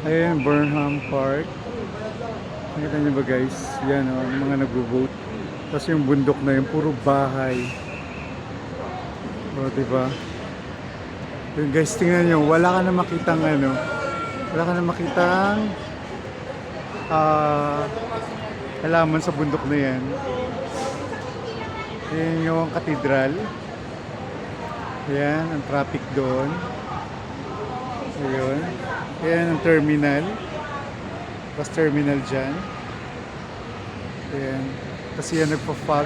Ayan, Burnham Park. Nakita niyo ba guys? Yan o, mga nagbo-boat. Tapos yung bundok na yun, puro bahay. O, diba? Yung guys, tingnan nyo, wala ka na makitang ano, wala ka na makitang halaman sa bundok na yan. Ayan yung katedral. Ayan, ang traffic doon. Ayun. Ayan ang terminal. Bus terminal dyan. Ayan. Kasi yan nagpa-fog.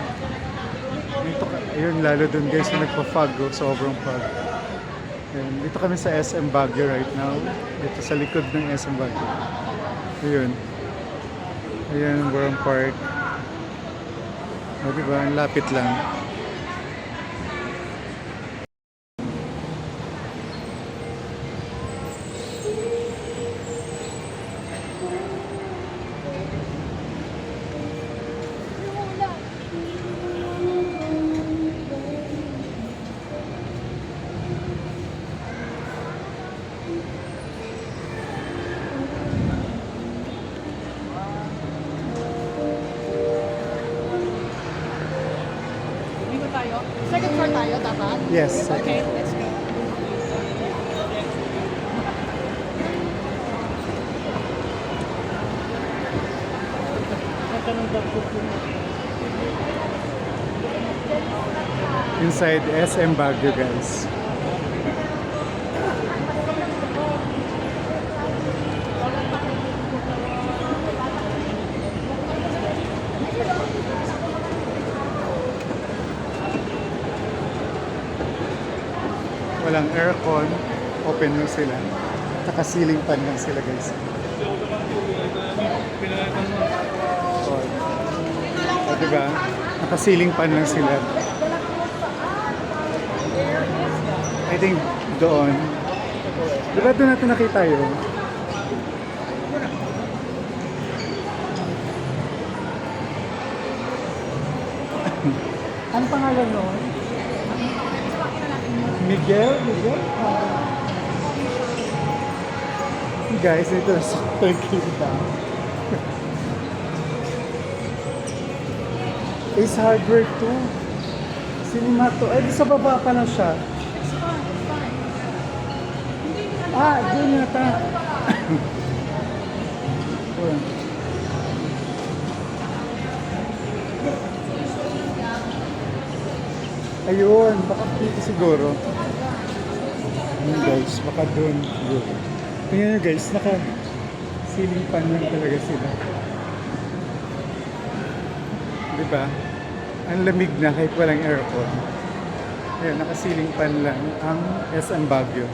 Dito, ayun, lalo doon guys na nagpa-fog. Oh, sobrang fog. Ayan. Dito kami sa SM Baguio right now. Dito sa likod ng SM Baguio. Ayun. Ayan, Burang Park. O, diba? Ang lapit lang. Tayo. Second floor tayo, dapat? Yes. Okay, let's go. Inside SM Baguio guys. Walang aircon, open lang sila. Saka ceiling fan lang sila guys. O, diba? Naka-ceiling fan lang sila. I think doon. Diba doon natin nakita yun? Ano pangalan nun? Miguel? Miguel? Guys, ito sa pagkita. Ace Hardware 2. Cinema to. Ay, di sa baba pa na siya. It's fine, it's fine. Doon yata. Ayun, baka dito siguro. Ayun guys, baka doon siguro. Tingnan nyo guys, naka-ceiling fan lang talaga sila. Diba? Ang lamig na kahit walang aircon. Ayun, naka-ceiling fan lang ang SM Baguio.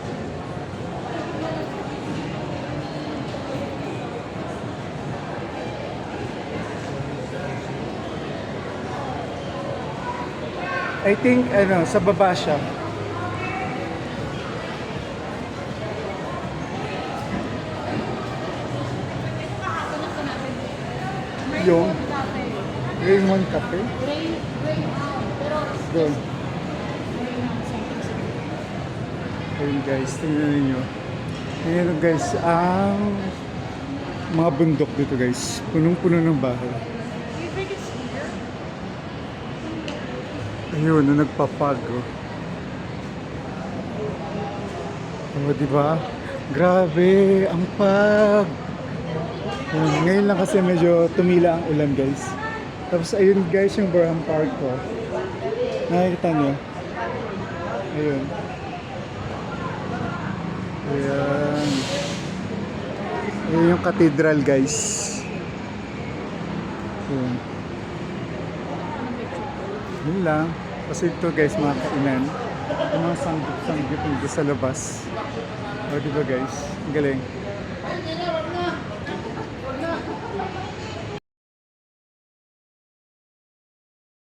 I think, sa baba siya. Yung Raymond Cafe. Doon. Ayun guys, tingnan ninyo. Tingnan guys, ang mga bundok dito guys. Punong-puno ng bahay. Ayun, na nagpapag. Diba? Grabe, ang pag. Ngayon lang kasi medyo tumila ang ulan guys. Tapos ayun guys yung Burham Park ko. Nakikita nyo? Ayun. Ayan. Ayun yung cathedral guys. Ayun. Yun lang. Kasi ito guys, mga kainan. Yung mga sanggip-sanggip sa labas. O diba guys? Ang galing.